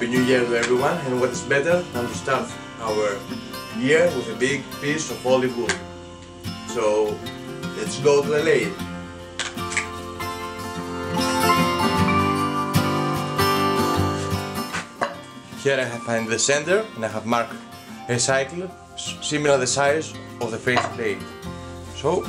Happy New Year to everyone, and what is better than to start our year with a big piece of olive wood. So let's go to LA. Here I have find the center and I have marked a cycle similar the size of the face plate. So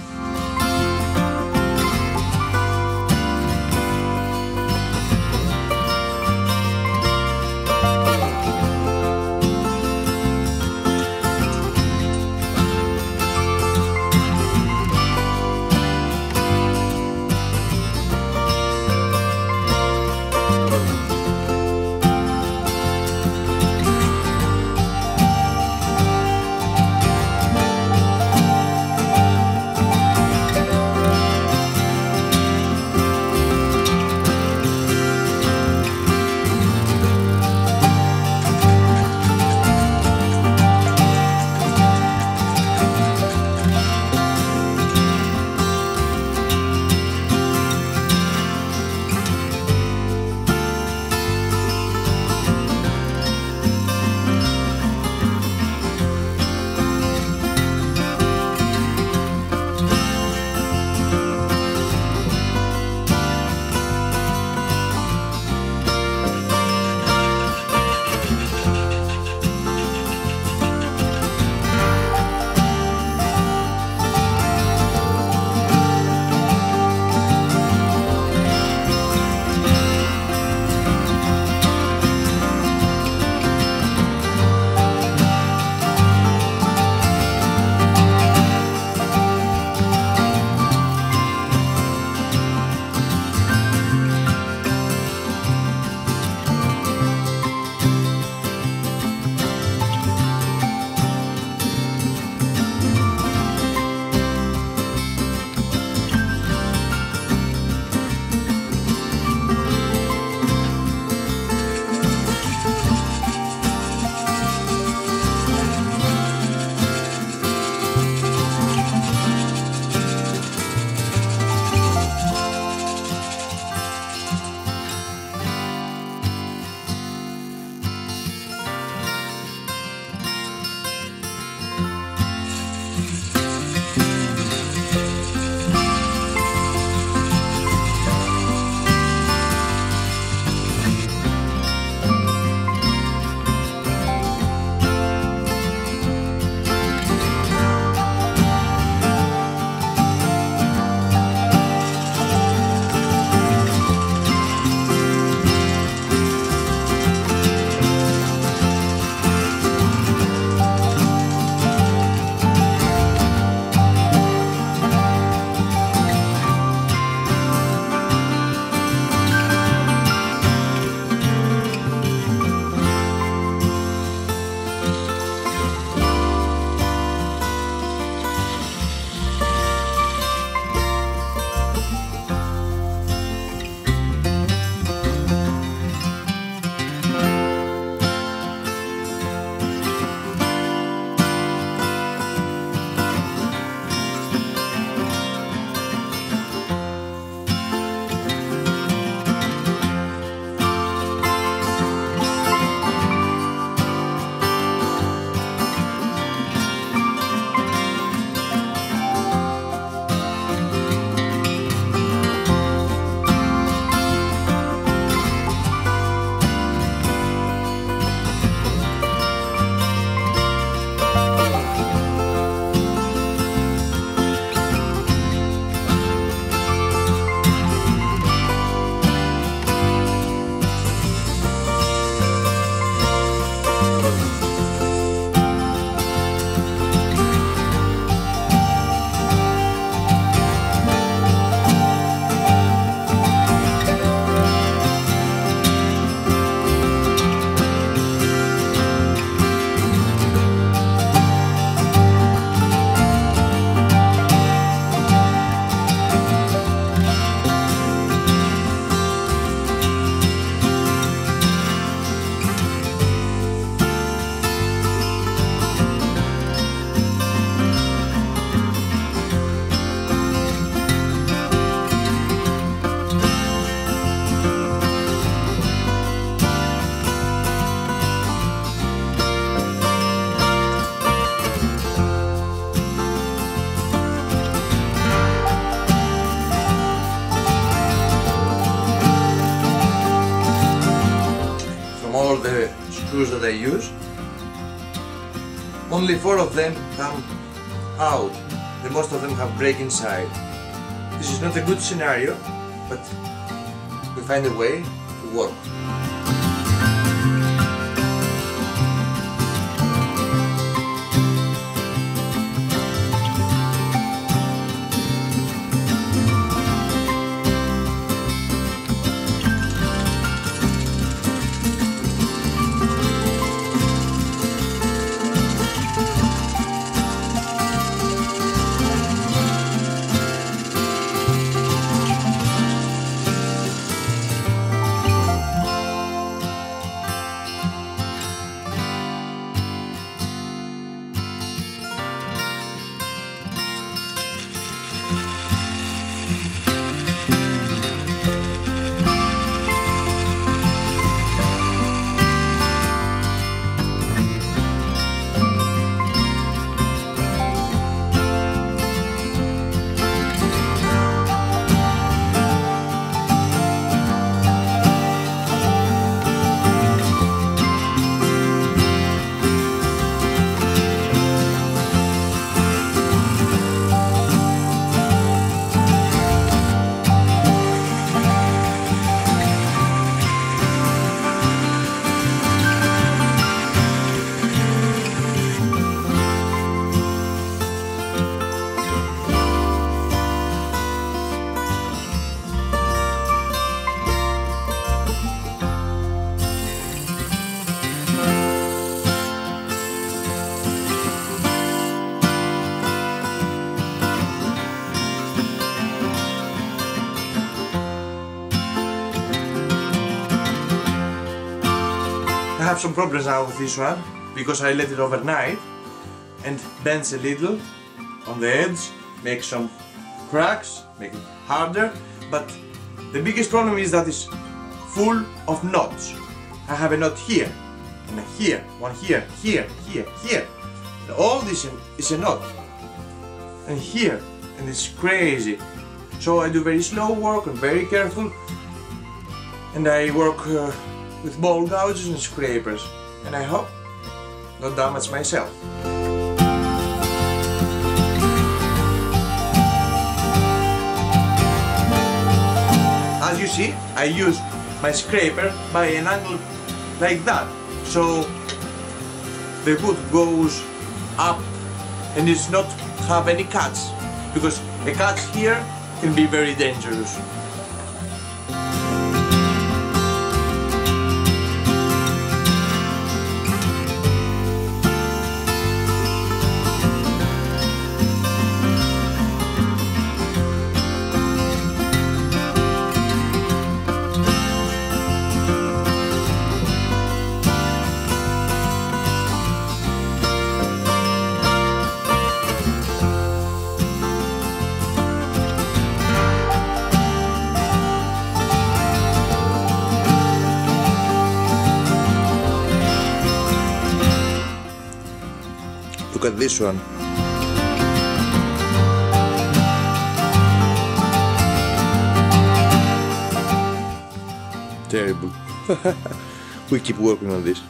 screws that I use. Only 4 of them come out. The most of them have break inside. This is not a good scenario, but we find a way to work. I have some problems now with this one because I let it overnight and bends a little on the edge, makes some cracks, make it harder, but the biggest problem is that it's full of knots. I have a knot here, and here, one here, here, here, here. And all this is a knot. And here, and it's crazy. So I do very slow work and very careful, and I work with ball gouges and scrapers, and I hope not damage myself. As you see, I use my scraper by an angle like that, so the wood goes up and does not have any cuts, because a cut here can be very dangerous. Look at this one. Terrible. We keep working on this.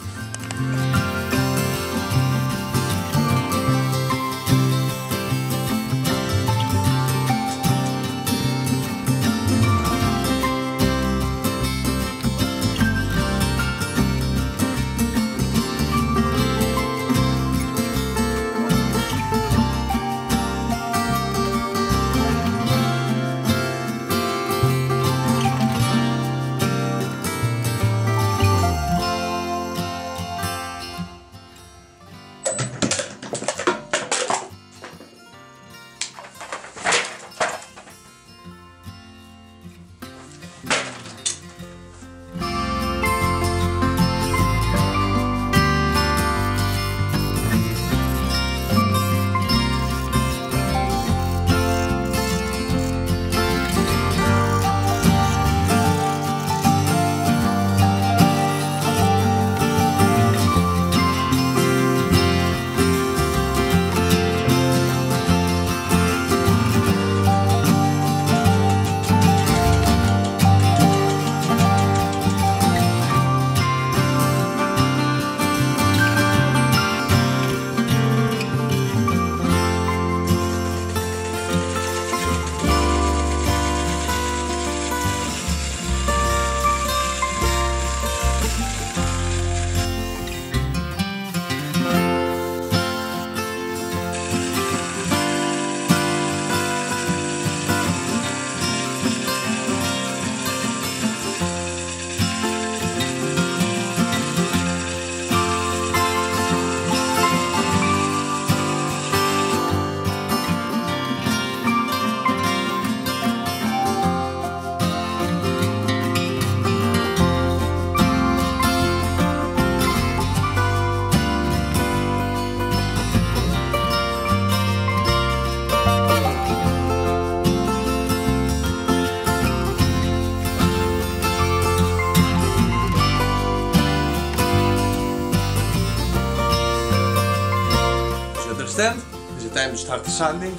stand. It's time to start sanding.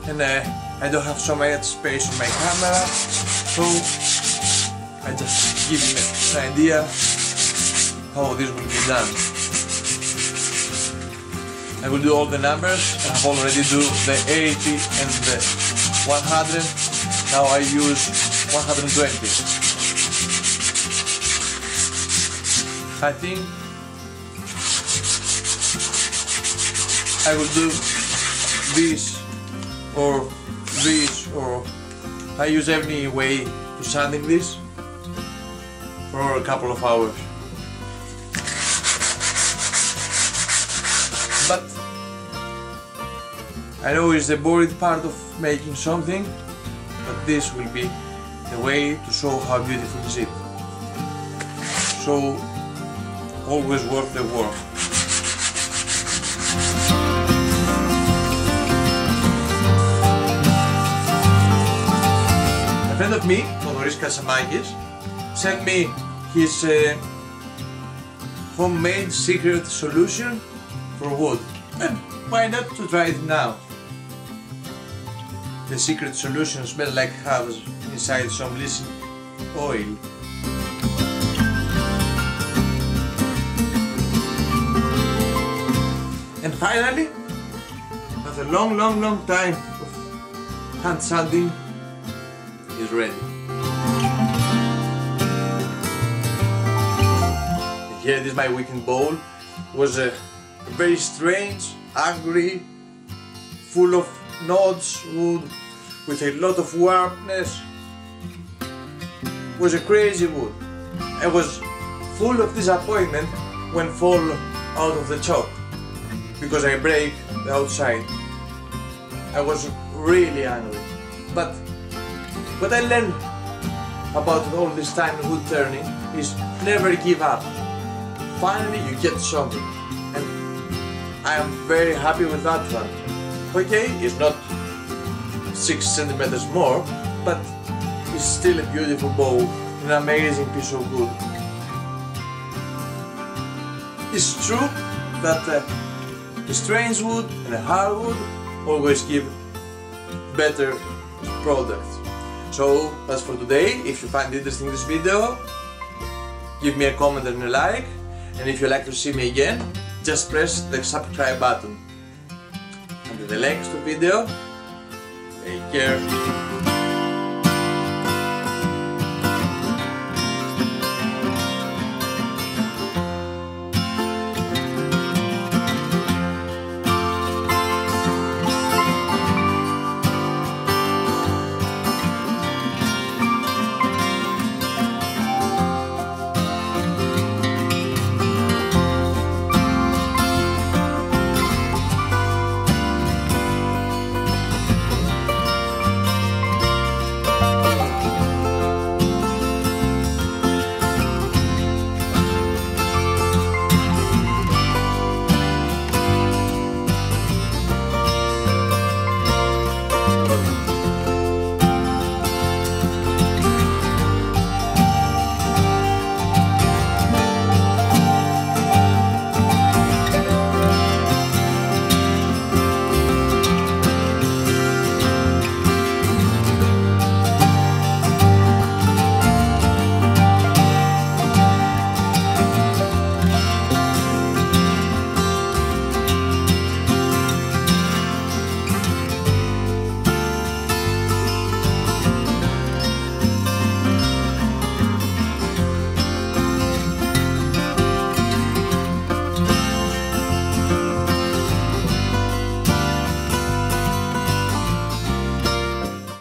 And I don't have so much space on my camera, so I just give you an idea how this will be done. I will do all the numbers. I have already do the 80 and the 100. Now I use 120. I think I will do this or I use any way to sanding this for a couple of hours. But I know it's the boring part of making something, but this will be the way to show how beautiful is it. So always worth the work. A friend of me, sent me his homemade secret solution for wood, and why not to try it now? The secret solution smells like has inside some listen oil. And finally, after a long time of hand sanding, is ready. And here it is, my weekend bowl. It was very strange, angry, full of knots, wood, with a lot of warmness. It was a crazy wood. I was full of disappointment when fall out of the chalk, because I break the outside. I was really angry. But what I learned about all this time in wood turning is never give up. Finally you get something, and I am very happy with that one. Okay, it's not 6 centimeters more, but it's still a beautiful bowl, an amazing piece of wood. It's true that the strange wood and the hardwood always give better products. So that's for today. If you find interesting this video, give me a comment and a like, and if you like to see me again, just press the subscribe button. Until the next video, take care.